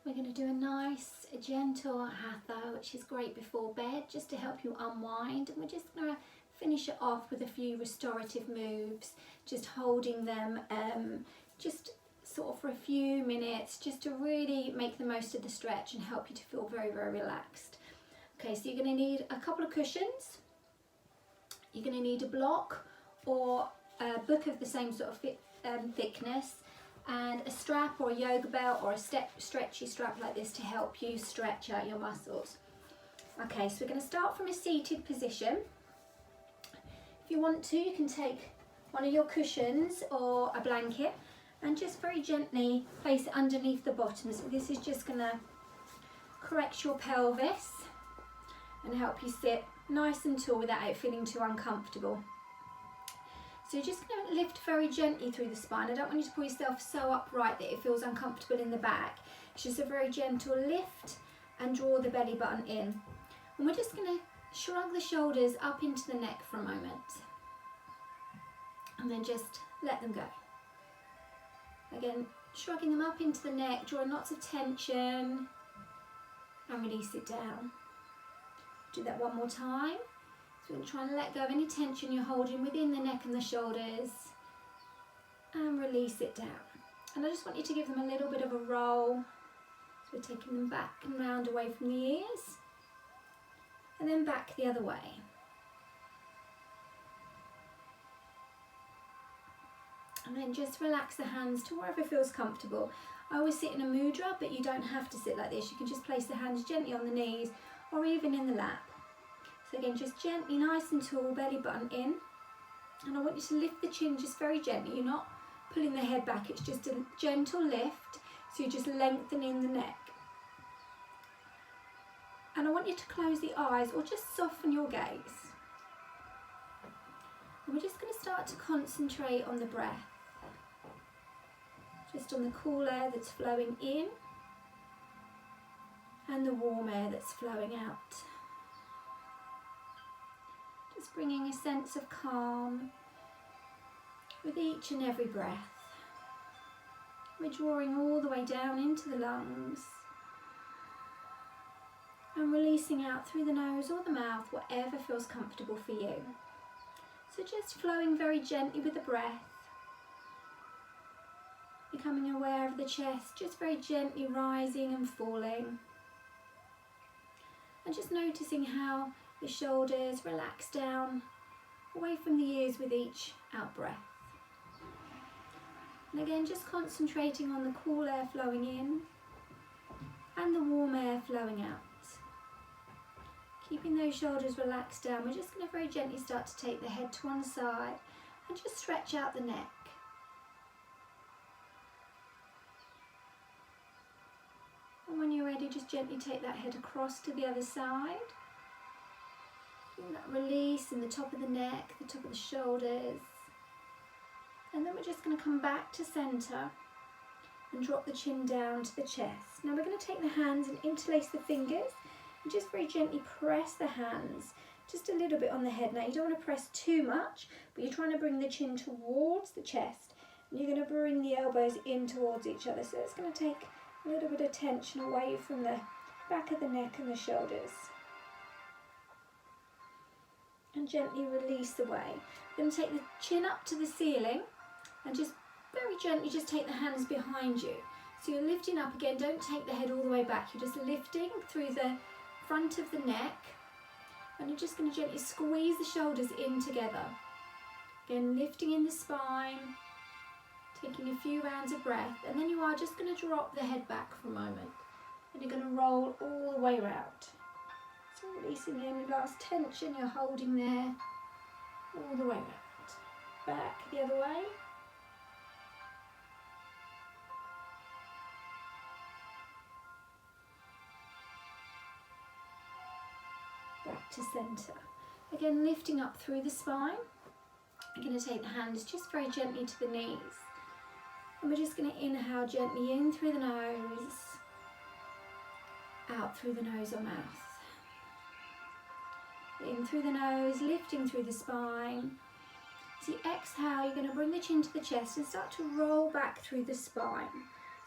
We're going to do a nice, gentle hatha, which is great before bed, just to help you unwind. And we're just going to finish it off with a few restorative moves, just holding them, just sort of for a few minutes, just to really make the most of the stretch and help you to feel very, very relaxed. Okay, so you're going to need a couple of cushions. You're going to need a block or a book of the same sort of thickness, and a strap or a yoga belt or a stretchy strap like this to help you stretch out your muscles. Okay, so we're going to start from a seated position. If you want to, you can take one of your cushions or a blanket and just very gently place it underneath the bottom. So this is just going to correct your pelvis and help you sit nice and tall without it feeling too uncomfortable. So you're just going to lift very gently through the spine. I don't want you to pull yourself so upright that it feels uncomfortable in the back. It's just a very gentle lift and draw the belly button in. And we're just going to shrug the shoulders up into the neck for a moment. And then just let them go. Again, shrugging them up into the neck, drawing lots of tension, and release it down. Do that one more time. So we're going to try and let go of any tension you're holding within the neck and the shoulders, and release it down. And I just want you to give them a little bit of a roll. So we're taking them back and round away from the ears, and then back the other way. And then just relax the hands to wherever feels comfortable. I always sit in a mudra, but you don't have to sit like this. You can just place the hands gently on the knees or even in the lap. So again, just gently, nice and tall, belly button in. And I want you to lift the chin just very gently. You're not pulling the head back, it's just a gentle lift. So you're just lengthening the neck. And I want you to close the eyes or just soften your gaze. And we're just going to start to concentrate on the breath. Just on the cool air that's flowing in and the warm air that's flowing out. Just bringing a sense of calm with each and every breath. We're drawing all the way down into the lungs and releasing out through the nose or the mouth, whatever feels comfortable for you. So just flowing very gently with the breath, becoming aware of the chest, just very gently rising and falling. And just noticing how the shoulders relax down away from the ears with each out breath. And again, just concentrating on the cool air flowing in and the warm air flowing out. Keeping those shoulders relaxed down, we're just going to very gently start to take the head to one side and just stretch out the neck. And when you're ready, just gently take that head across to the other side. Feeling that release in the top of the neck, the top of the shoulders. And then we're just going to come back to centre and drop the chin down to the chest. Now we're going to take the hands and interlace the fingers and just very gently press the hands just a little bit on the head. Now you don't want to press too much, but you're trying to bring the chin towards the chest. And you're going to bring the elbows in towards each other. So it's going to take a little bit of tension away from the back of the neck and the shoulders. And gently release away. You're going to take the chin up to the ceiling and just very gently just take the hands behind you. So you're lifting up again, don't take the head all the way back. You're just lifting through the front of the neck, and you're just going to gently squeeze the shoulders in together. Again, lifting in the spine, taking a few rounds of breath, and then you are just going to drop the head back for a moment, and you're going to roll all the way around. So releasing any last tension you're holding there, all the way around. Back the other way. Back to centre. Again, lifting up through the spine. I'm going to take the hands just very gently to the knees. And we're just going to inhale gently in through the nose, out through the nose or mouth. In through the nose, lifting through the spine. As you exhale, you're going to bring the chin to the chest and start to roll back through the spine.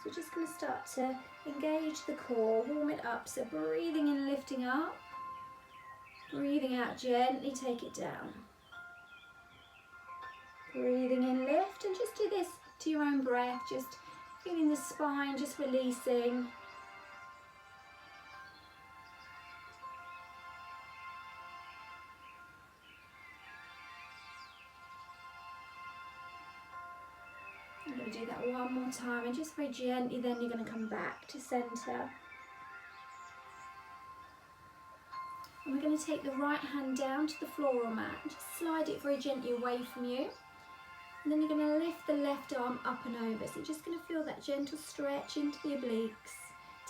So we're just going to start to engage the core, warm it up. So breathing in, lifting up. Breathing out, gently take it down. Breathing in, lift, and just do this to your own breath, just feeling the spine just releasing. I'm going to do that one more time, and just very gently then you're going to come back to centre. And we're going to take the right hand down to the floor or mat and just slide it very gently away from you. And then you're going to lift the left arm up and over. So you're just going to feel that gentle stretch into the obliques,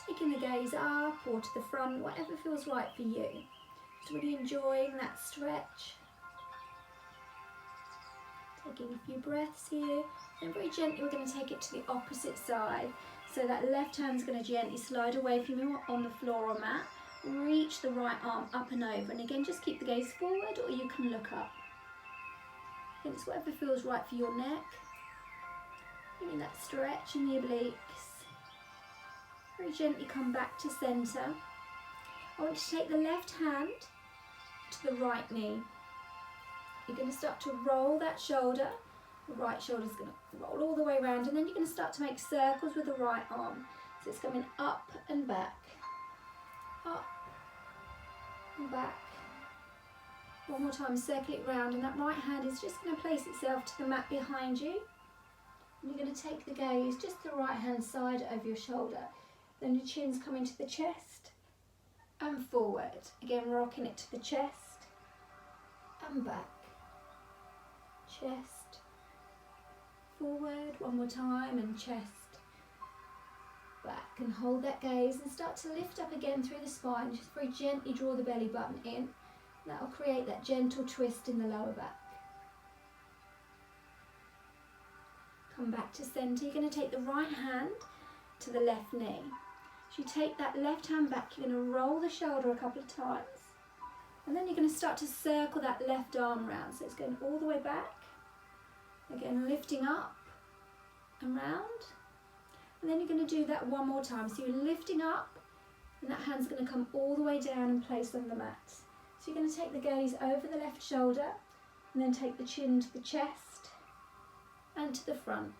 taking the gaze up or to the front, whatever feels right for you. Just really enjoying that stretch. Taking a few breaths here. And very gently we're going to take it to the opposite side. So that left hand's going to gently slide away from you on the floor or mat. Reach the right arm up and over. And again, just keep the gaze forward, or you can look up. It's whatever feels right for your neck. Feeling that stretch in the obliques. Very gently come back to centre. I want you to take the left hand to the right knee. You're going to start to roll that shoulder. The right shoulder is going to roll all the way around, and then you're going to start to make circles with the right arm. So it's coming up and back. Up and back. One more time, circle it round, and that right hand is just going to place itself to the mat behind you. And you're going to take the gaze just the right hand side over your shoulder. Then your chin's coming to the chest and forward. Again, rocking it to the chest and back. Chest, forward, one more time, and chest, back. And hold that gaze and start to lift up again through the spine. Just very gently draw the belly button in. That will create that gentle twist in the lower back. Come back to centre. You're going to take the right hand to the left knee. As you take that left hand back, you're going to roll the shoulder a couple of times. And then you're going to start to circle that left arm round. So it's going all the way back. Again, lifting up and round. And then you're going to do that one more time. So you're lifting up, and that hand's going to come all the way down and place on the mat. So you're going to take the gaze over the left shoulder, and then take the chin to the chest and to the front.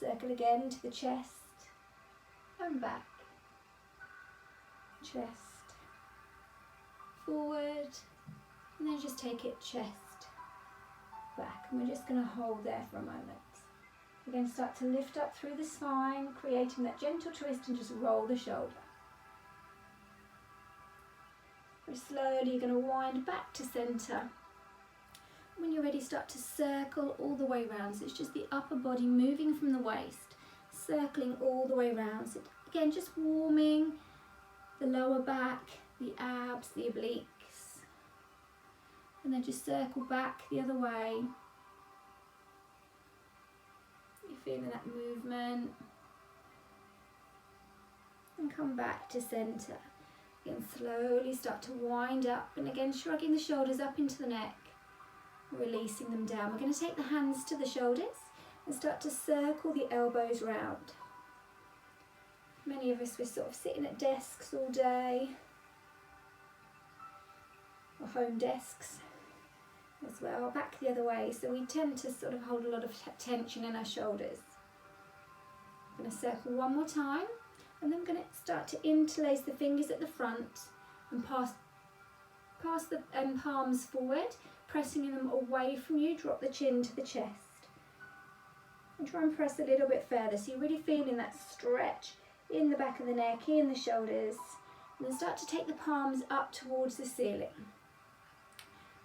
Circle again to the chest and back. Chest, forward, and then just take it chest, back. And we're just going to hold there for a moment. Again, start to lift up through the spine, creating that gentle twist, and just roll the shoulder. Very slowly, you're going to wind back to centre. When you're ready, start to circle all the way around. So it's just the upper body moving from the waist, circling all the way around. So again, just warming the lower back, the abs, the obliques. And then just circle back the other way. You're feeling that movement. And come back to centre. Again, slowly start to wind up, and again shrugging the shoulders up into the neck, releasing them down. We're going to take the hands to the shoulders and start to circle the elbows round. Many of us, we're sort of sitting at desks all day, or home desks as well, back the other way, so we tend to sort of hold a lot of tension in our shoulders. I'm going to circle one more time. And then we're going to start to interlace the fingers at the front and pass the palms forward, pressing them away from you. Drop the chin to the chest. And try and press a little bit further, so you're really feeling that stretch in the back of the neck, in the shoulders. And then start to take the palms up towards the ceiling.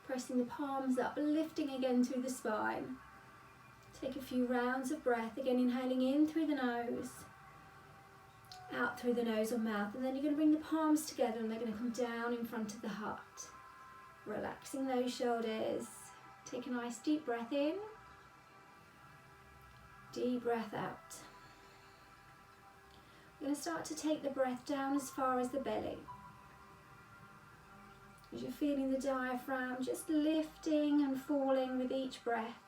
Pressing the palms up, lifting again through the spine. Take a few rounds of breath, again inhaling in through the nose, out through the nose or mouth, and then you're going to bring the palms together and they're going to come down in front of the heart. Relaxing those shoulders. Take a nice deep breath in, deep breath out. You're going to start to take the breath down as far as the belly. As you're feeling the diaphragm just lifting and falling with each breath.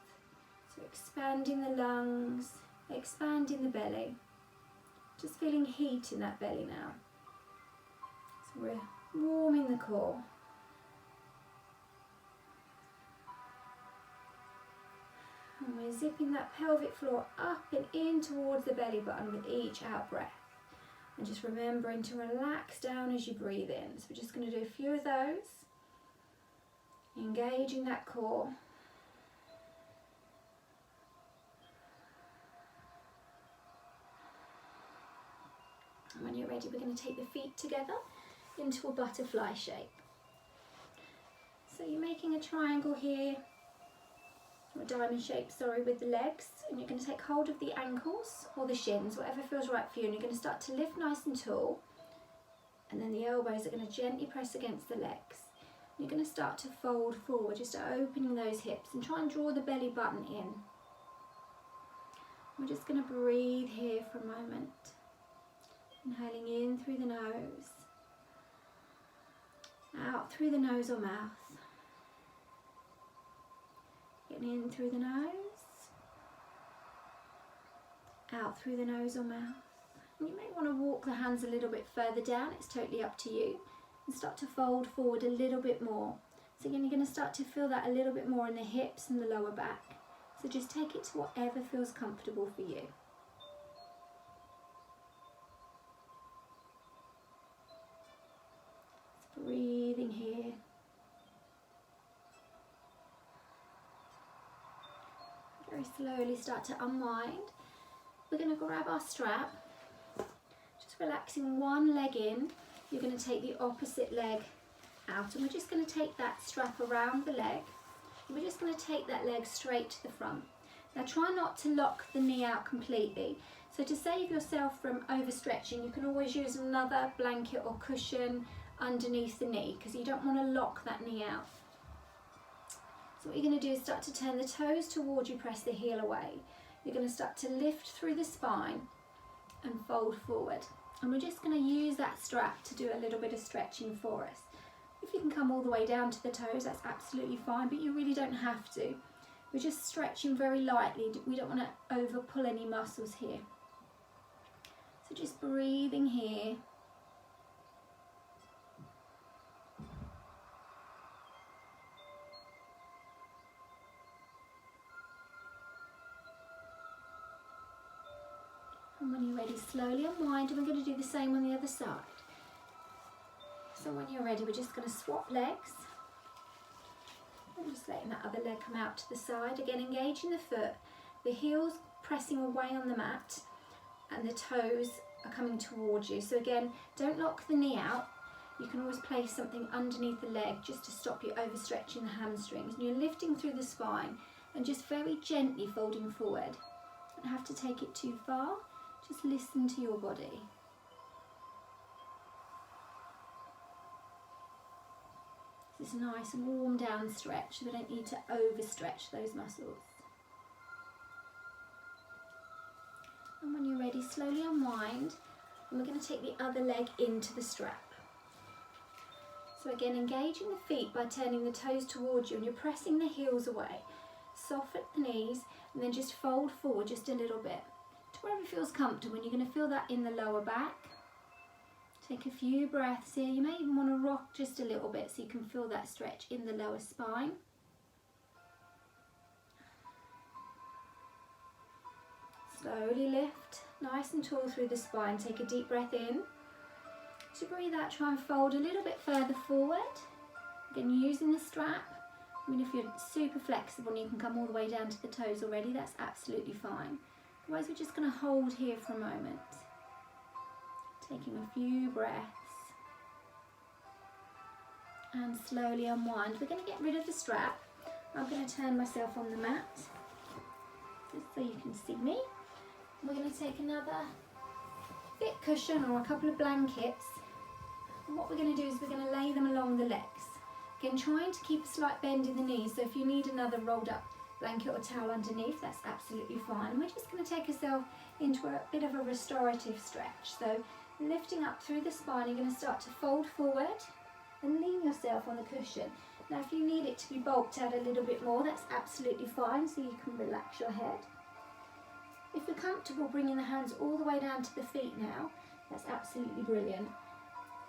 So expanding the lungs, expanding the belly. Just feeling heat in that belly now. So we're warming the core. And we're zipping that pelvic floor up and in towards the belly button with each out breath. And just remembering to relax down as you breathe in. So we're just going to do a few of those. Engaging that core. And when you're ready, we're going to take the feet together into a butterfly shape. So you're making a triangle here, or a diamond shape, sorry, with the legs, and you're going to take hold of the ankles or the shins, whatever feels right for you, and you're going to start to lift nice and tall, and then the elbows are going to gently press against the legs. You're going to start to fold forward, just opening those hips, and try and draw the belly button in. We're just going to breathe here for a moment. Inhaling in through the nose, out through the nose or mouth. Getting in through the nose, out through the nose or mouth. And you may want to walk the hands a little bit further down, it's totally up to you. And start to fold forward a little bit more. So again, you're going to start to feel that a little bit more in the hips and the lower back. So just take it to whatever feels comfortable for you. Just breathing here. Very slowly start to unwind. We're going to grab our strap, just relaxing one leg in. You're going to take the opposite leg out, and we're just going to take that strap around the leg, and we're just going to take that leg straight to the front. Now try not to lock the knee out completely. So to save yourself from overstretching, you can always use another blanket or cushion underneath the knee, because you don't want to lock that knee out. So what you're going to do is start to turn the toes towards you, press the heel away. You're going to start to lift through the spine and fold forward. And we're just going to use that strap to do a little bit of stretching for us. If you can come all the way down to the toes, that's absolutely fine, but you really don't have to. We're just stretching very lightly. We don't want to over pull any muscles here. So just breathing here. And when you're ready, slowly unwind, and we're going to do the same on the other side. So when you're ready, we're just going to swap legs. And just letting that other leg come out to the side. Again, engaging the foot, the heels pressing away on the mat, and the toes are coming towards you. So again, don't lock the knee out. You can always place something underneath the leg just to stop you overstretching the hamstrings. And you're lifting through the spine and just very gently folding forward. Don't have to take it too far. Just listen to your body. This nice warm down stretch, so we don't need to overstretch those muscles. And when you're ready, slowly unwind, and we're going to take the other leg into the strap. So again, engaging the feet by turning the toes towards you, and you're pressing the heels away. Soften the knees, and then just fold forward just a little bit to wherever feels comfortable, and you're going to feel that in the lower back. Take a few breaths here. You may even want to rock just a little bit so you can feel that stretch in the lower spine. Slowly lift, nice and tall through the spine. Take a deep breath in. As you breathe out, try and fold a little bit further forward. Again, using the strap. I mean, if you're super flexible and you can come all the way down to the toes already, that's absolutely fine. Otherwise, we're just going to hold here for a moment. Taking a few breaths. And slowly unwind. We're going to get rid of the strap. I'm going to turn myself on the mat, just so you can see me. We're going to take another thick cushion or a couple of blankets. And what we're going to do is we're going to lay them along the legs. Again, trying to keep a slight bend in the knees, so if you need another rolled up blanket or towel underneath, that's absolutely fine. And we're just going to take ourselves into a bit of a restorative stretch. So lifting up through the spine, you're going to start to fold forward and lean yourself on the cushion. Now if you need it to be bulked out a little bit more, that's absolutely fine, so you can relax your head. If you're comfortable bringing the hands all the way down to the feet now, that's absolutely brilliant.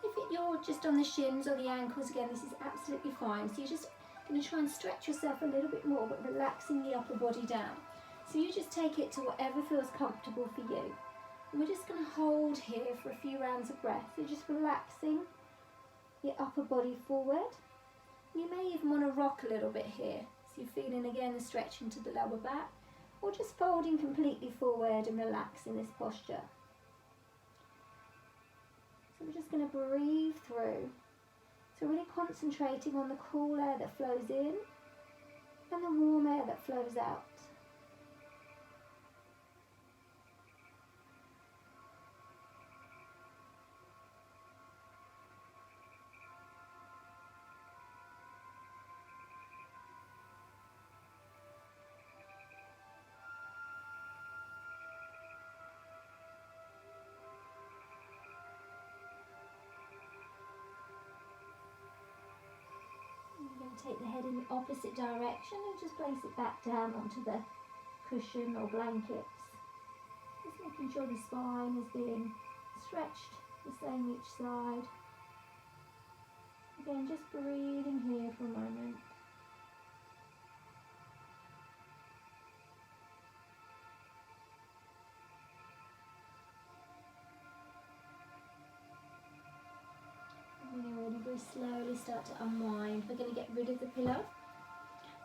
If you're just on the shins or the ankles, again, this is absolutely fine. So you're just going to try and stretch yourself a little bit more, but relaxing the upper body down. So you just take it to whatever feels comfortable for you. And we're just going to hold here for a few rounds of breath. So just relaxing your upper body forward. You may even want to rock a little bit here. So you're feeling again the stretch into the lower back, or just folding completely forward and relaxing this posture. So we're just going to breathe through. So really concentrating on the cool air that flows in and the warm air that flows out. Take the head in the opposite direction and just place it back down onto the cushion or blankets. Just making sure the spine is being stretched the same each side. Again, just breathing here for a moment. When you're ready, very slowly start to unwind. We're going to get rid of the pillow.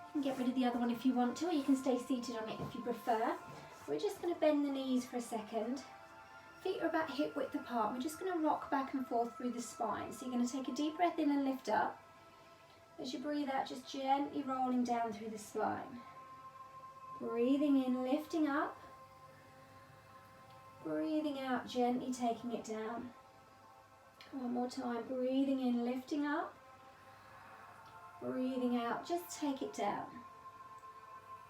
You can get rid of the other one if you want to, or you can stay seated on it if you prefer. We're just going to bend the knees for a second. Feet are about hip width apart. We're just going to rock back and forth through the spine. So you're going to take a deep breath in and lift up. As you breathe out, just gently rolling down through the spine. Breathing in, lifting up. Breathing out, gently taking it down. One more time, breathing in, lifting up. Breathing out, just take it down.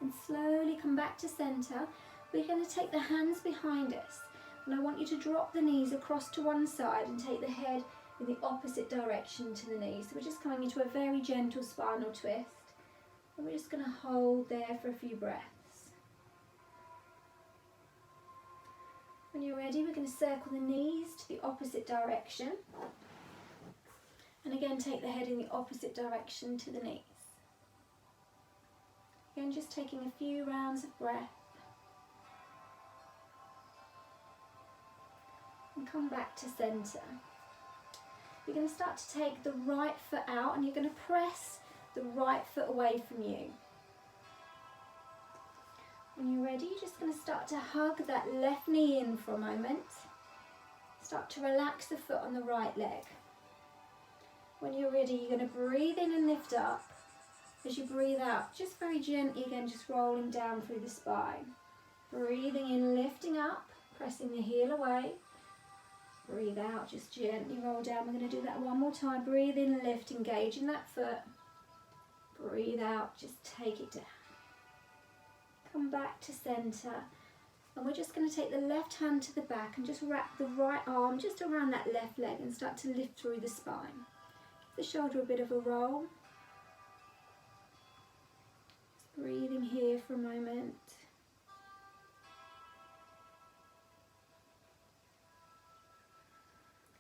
And slowly come back to centre. We're going to take the hands behind us. And I want you to drop the knees across to one side and take the head in the opposite direction to the knees. So we're just coming into a very gentle spinal twist. And we're just going to hold there for a few breaths. When you're ready, we're going to circle the knees to the opposite direction. And again, take the head in the opposite direction to the knees. Again, just taking a few rounds of breath. And come back to centre. You're going to start to take the right foot out and you're going to press the right foot away from you. When you're ready, you're just going to start to hug that left knee in for a moment. Start to relax the foot on the right leg. When you're ready, you're going to breathe in and lift up. As you breathe out, just very gently again, just rolling down through the spine. Breathing in, lifting up, pressing the heel away. Breathe out, just gently roll down. We're going to do that one more time. Breathe in, lift, engaging that foot. Breathe out, just take it down. Come back to centre. And we're just going to take the left hand to the back and just wrap the right arm just around that left leg and start to lift through the spine. Give the shoulder a bit of a roll. Just breathing here for a moment.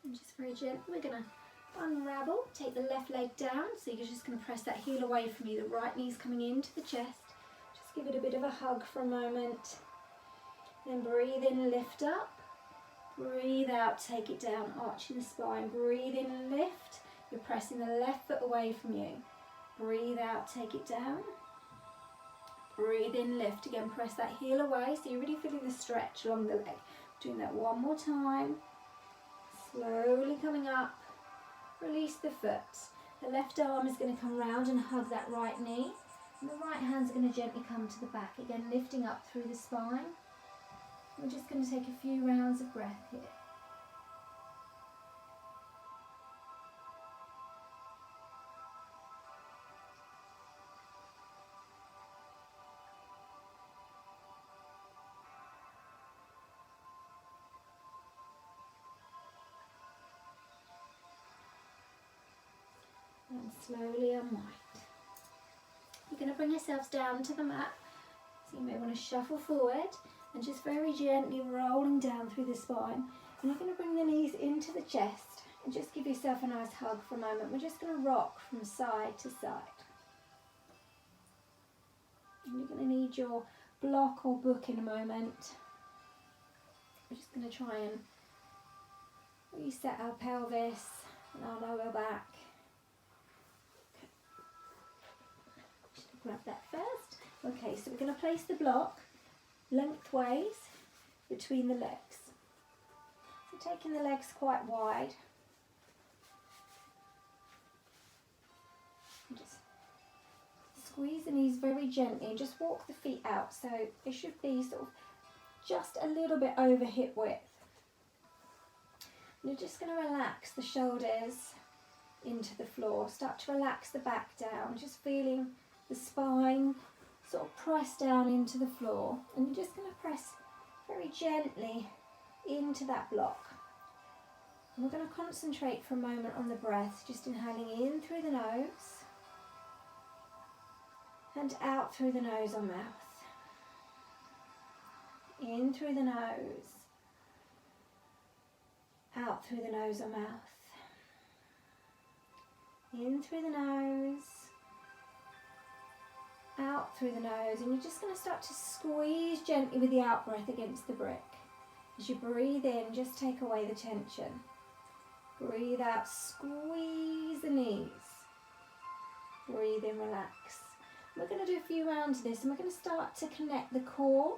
And just very gently, we're going to unravel, take the left leg down. So you're just going to press that heel away from you. The right knee's coming into the chest. Just give it a bit of a hug for a moment. Then breathe in, lift up. Breathe out, take it down, arching the spine. Breathe in, lift. You're pressing the left foot away from you. Breathe out, take it down. Breathe in, lift. Again, press that heel away. So you're really feeling the stretch along the leg. Doing that one more time. Slowly coming up. Release the foot. The left arm is going to come round and hug that right knee. And the right hand's going to gently come to the back. Again, lifting up through the spine. We're just going to take a few rounds of breath here. And slowly unwind. We're going to bring ourselves down to the mat. So you may want to shuffle forward And just very gently rolling down through the spine. And you're going to bring the knees into the chest and just give yourself a nice hug for a moment. We're just going to rock from side to side. And you're going to need your block or book in a moment. We're just going to try and reset our pelvis and our lower back. Okay. Just grab that first. Okay, so we're going to place the block lengthways between the legs. So taking the legs quite wide. And just squeeze the knees very gently and just walk the feet out. So it should be sort of just a little bit over hip width. And you're just going to relax the shoulders into the floor. Start to relax the back down, just feeling the spine sort of press down into the floor. And you're just going to press very gently into that block. And we're going to concentrate for a moment on the breath, just inhaling in through the nose and out through the nose or mouth. In through the nose, out through the nose or mouth. In through the nose, out through the nose. And you're just going to start to squeeze gently with the out breath against the brick. As you breathe in, just take away the tension. Breathe out, squeeze the knees. Breathe in, relax. We're going to do a few rounds of this, and we're going to start to connect the core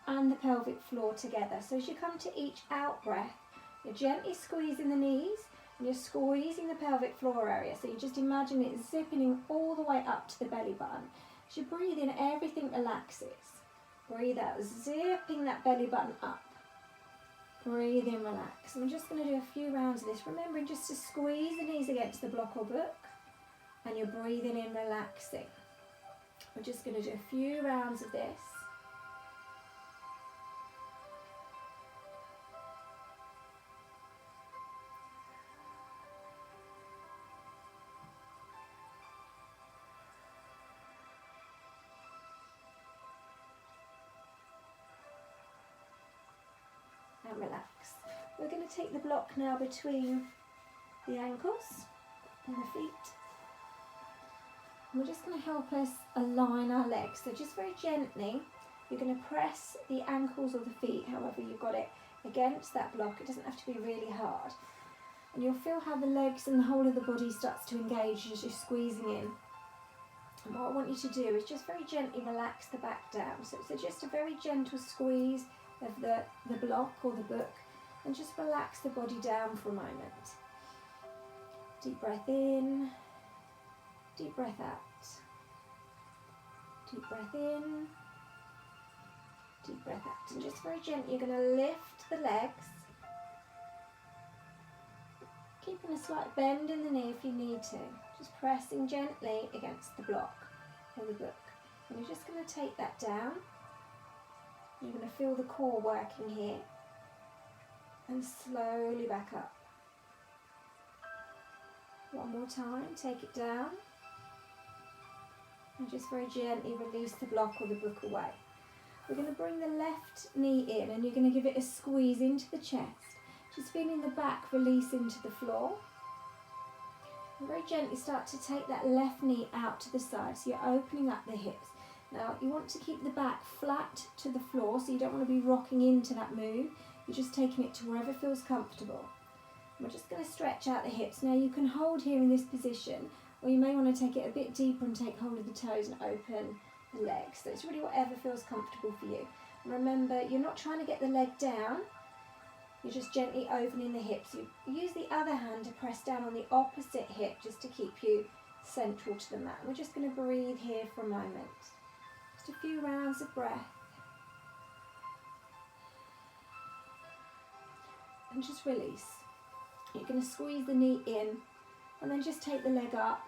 and the pelvic floor together. So as you come to each out breath, you're gently squeezing the knees and you're squeezing the pelvic floor area. So you just imagine it zipping in all the way up to the belly button. As you breathe in, everything relaxes. Breathe out, zipping that belly button up. Breathe in, relax. And we're just going to do a few rounds of this, remembering just to squeeze the knees against the block or book, and you're breathing in, relaxing. We're just going to do a few rounds of this. And relax. We're going to take the block now between the ankles and the feet. And we're just going to help us align our legs. So just very gently, you're going to press the ankles or the feet, however you've got it, against that block. It doesn't have to be really hard. And you'll feel how the legs and the whole of the body starts to engage as you're squeezing in. And what I want you to do is just very gently relax the back down. So it's just a very gentle squeeze of the block or the book, and just relax the body down for a moment. Deep breath in, deep breath out. Deep breath in, deep breath out. And just very gently, you're going to lift the legs, keeping a slight bend in the knee if you need to. Just pressing gently against the block or the book. And you're just going to take that down. You're going to feel the core working here. And slowly back up. One more time, take it down. And just very gently release the block or the book away. We're going to bring the left knee in, and you're going to give it a squeeze into the chest. Just feeling the back release into the floor. And very gently start to take that left knee out to the side, so you're opening up the hips. Now you want to keep the back flat to the floor, so you don't want to be rocking into that move. You're just taking it to wherever feels comfortable. We're just going to stretch out the hips. Now you can hold here in this position, or you may want to take it a bit deeper and take hold of the toes and open the legs. So it's really whatever feels comfortable for you. And remember, you're not trying to get the leg down, you're just gently opening the hips. You use the other hand to press down on the opposite hip just to keep you central to the mat. We're just going to breathe here for a moment. Just a few rounds of breath. And just release. You're going to squeeze the knee in, and then just take the leg up,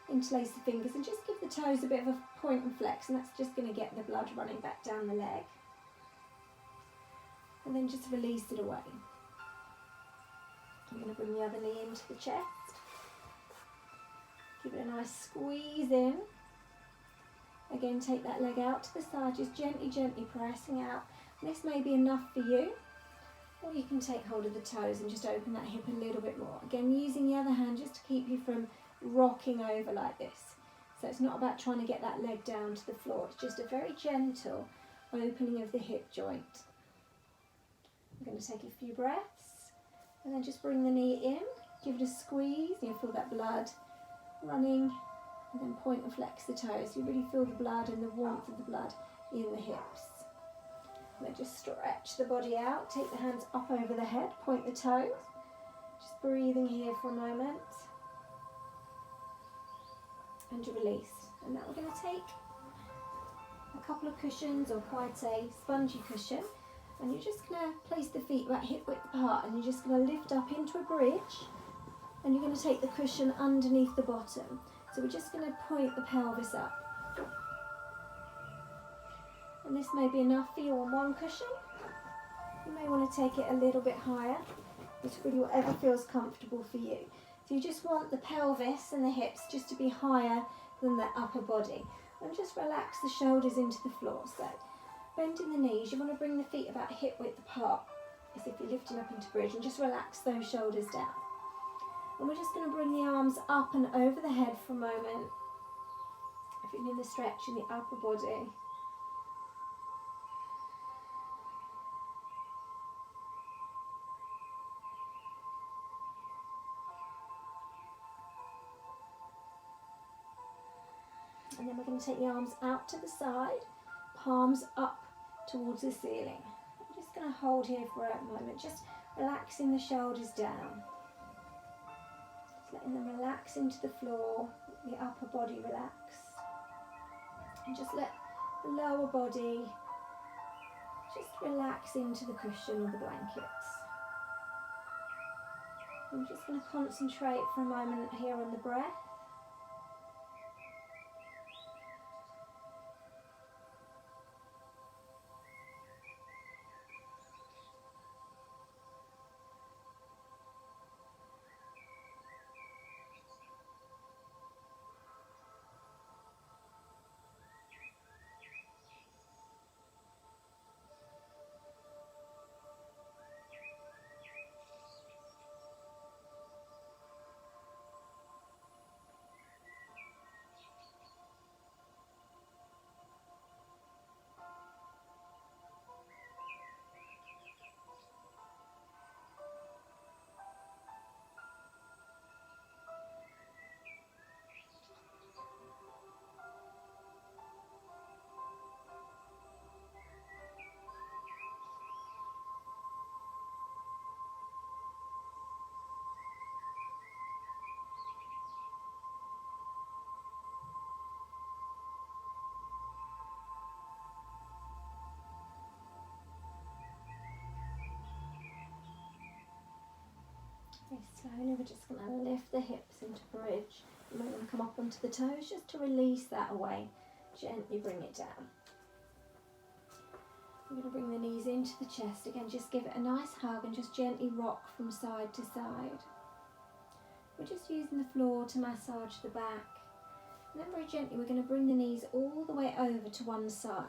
interlace the fingers, and just give the toes a bit of a point and flex, and that's just going to get the blood running back down the leg. And then just release it away. I'm going to bring the other knee into the chest. Give it a nice squeeze in. Again, take that leg out to the side, just gently, gently pressing out. This may be enough for you, or you can take hold of the toes and just open that hip a little bit more. Again, using the other hand just to keep you from rocking over like this. So it's not about trying to get that leg down to the floor, it's just a very gentle opening of the hip joint. I'm going to take a few breaths and then just bring the knee in, give it a squeeze, and you'll feel that blood running, and then point and flex the toes. You really feel the blood and the warmth of the blood in the hips. And then just stretch the body out, take the hands up over the head, point the toes, just breathing here for a moment, and you release. And now we're going to take a couple of cushions or quite a spongy cushion, and you're just going to place the feet about hip width apart, and you're just going to lift up into a bridge, and you're going to take the cushion underneath the bottom. So we're just going to point the pelvis up. And this may be enough for you on one cushion. You may want to take it a little bit higher. It's really whatever feels comfortable for you. So you just want the pelvis and the hips just to be higher than the upper body. And just relax the shoulders into the floor. So bending the knees, you want to bring the feet about hip width apart, as if you're lifting up into bridge, and just relax those shoulders down. And we're just going to bring the arms up and over the head for a moment, feeling the stretch in the upper body. And then we're going to take the arms out to the side, palms up towards the ceiling. I'm just going to hold here for a moment, just relaxing the shoulders down. Just letting them relax into the floor, the upper body relax. And just let the lower body just relax into the cushion or the blankets. I'm just going to concentrate for a moment here on the breath. Very slowly, we're just going to lift the hips into bridge. You might want to come up onto the toes just to release that away. Gently bring it down. We're going to bring the knees into the chest. Again, just give it a nice hug and just gently rock from side to side. We're just using the floor to massage the back. And then very gently we're going to bring the knees all the way over to one side.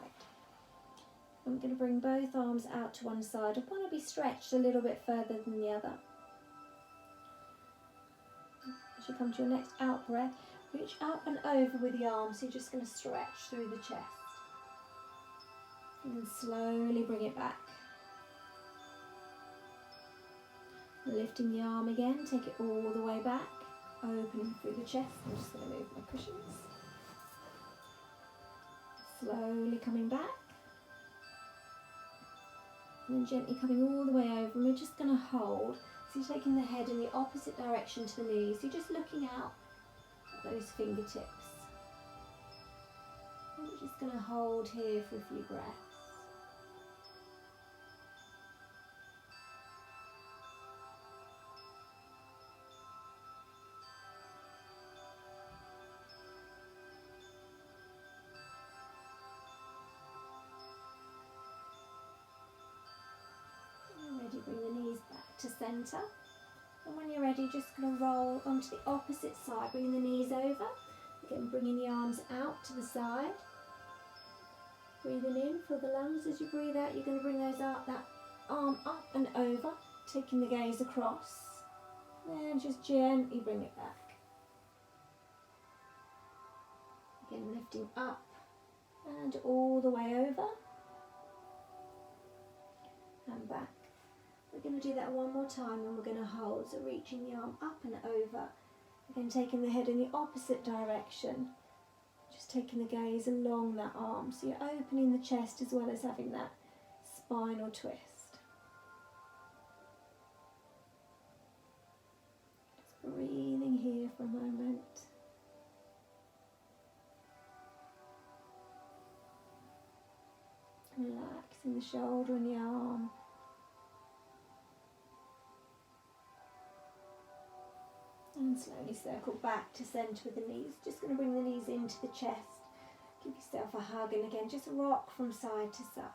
I'm going to bring both arms out to one side. I want to be stretched a little bit further than the other. As you come to your next out breath, reach up and over with the arms. So you're just going to stretch through the chest. And then slowly bring it back. Lifting the arm again, take it all the way back, opening through the chest. I'm just going to move my cushions. Slowly coming back. And then gently coming all the way over, and we're just going to hold. So you're taking the head in the opposite direction to the knees. You're just looking out at those fingertips. And we're just going to hold here for a few breaths. Ready, bring the knees back to centre, and when you're ready, just going to roll onto the opposite side, bringing the knees over, again bringing the arms out to the side, Breathing in, fill the lungs. As you breathe out, you're going to bring those up, that arm up and over, taking the gaze across. And just gently bring it back. Again, lifting up and all the way over and back. We're going to do that one more time and we're going to hold. So reaching the arm up and over. Again, taking the head in the opposite direction. Just taking the gaze along that arm. So you're opening the chest as well as having that spinal twist. Just breathing here for a moment. Relaxing the shoulder and the arm. And slowly circle back to centre with the knees. Just going to bring the knees into the chest. Give yourself a hug and again just rock from side to side.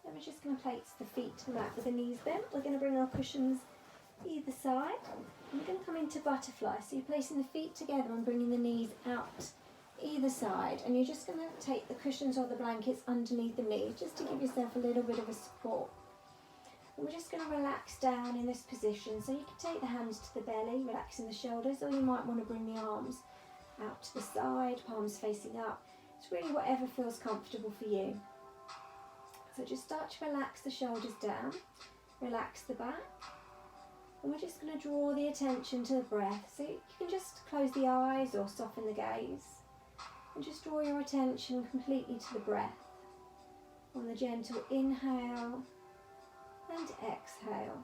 Then we're just going to place the feet to the mat with the knees bent. We're going to bring our cushions either side. And we're going to come into butterfly. So you're placing the feet together and bringing the knees out either side. And you're just going to take the cushions or the blankets underneath the knees just to give yourself a little bit of a support. And we're just going to relax down in this position. So you can take the hands to the belly, relaxing the shoulders, or you might want to bring the arms out to the side, palms facing up. It's really whatever feels comfortable for you. So just start to relax the shoulders down, relax the back. And we're just going to draw the attention to the breath. So you can just close the eyes or soften the gaze. And just draw your attention completely to the breath. On the gentle inhale and exhale.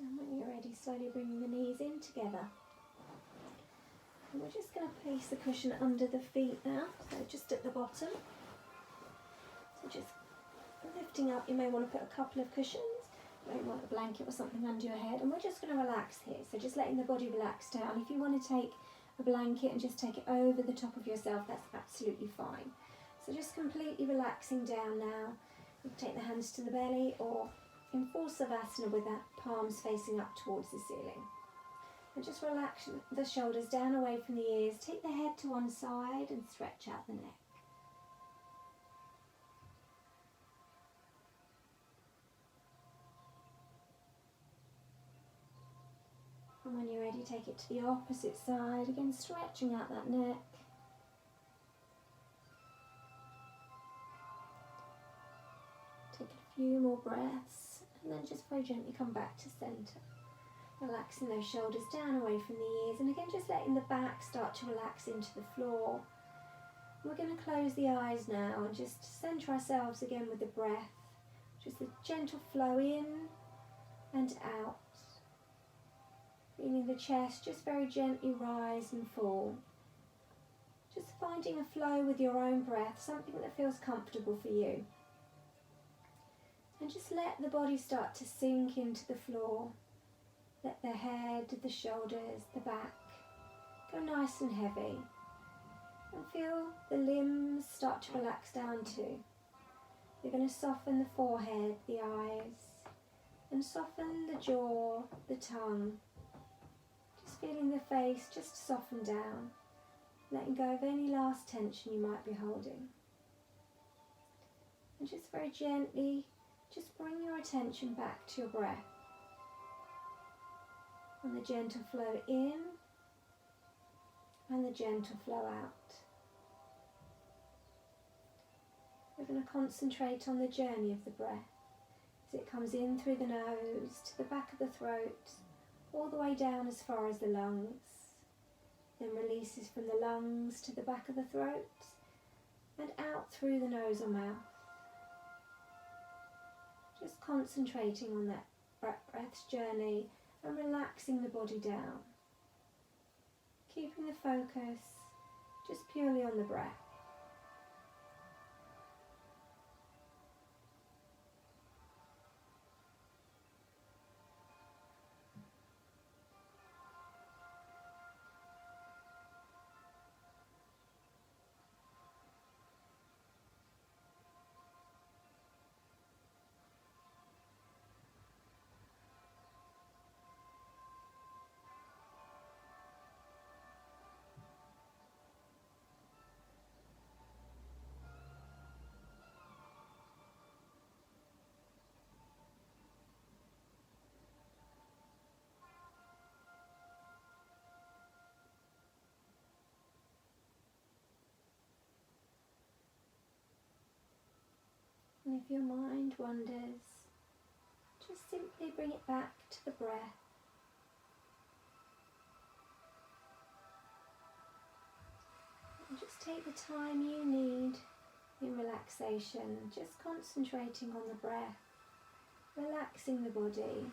And when you're ready, slowly bringing the knees in together. And we're just going to place the cushion under the feet now, so just at the bottom. So just lifting up, you may want to put a couple of cushions, you may want a blanket or something under your head, and we're just going to relax here. So just letting the body relax down. If you want to take a blanket and just take it over the top of yourself, that's absolutely fine. So just completely relaxing down now. You can take the hands to the belly or in full savasana with that palms facing up towards the ceiling. And just relax the shoulders down away from the ears. Take the head to one side and stretch out the neck. And when you're ready, take it to the opposite side. Again, stretching out that neck. Take a few more breaths. And then just very gently come back to centre. Relaxing those shoulders down away from the ears. And again, just letting the back start to relax into the floor. We're going to close the eyes now and just centre ourselves again with the breath. Just a gentle flow in and out. Feeling the chest just very gently rise and fall. Just finding a flow with your own breath, something that feels comfortable for you. And just let the body start to sink into the floor. Let the head, the shoulders, the back go nice and heavy. And feel the limbs start to relax down too. You're going to soften the forehead, the eyes, and soften the jaw, the tongue. Just feeling the face just soften down, letting go of any last tension you might be holding. And just very gently, just bring your attention back to your breath. And the gentle flow in and the gentle flow out. We're going to concentrate on the journey of the breath as it comes in through the nose to the back of the throat, all the way down as far as the lungs, then releases from the lungs to the back of the throat and out through the nose or mouth. Just concentrating on that breath's journey and relaxing the body down, keeping the focus just purely on the breath. And if your mind wanders, just simply bring it back to the breath. And just take the time you need in relaxation, just concentrating on the breath, relaxing the body,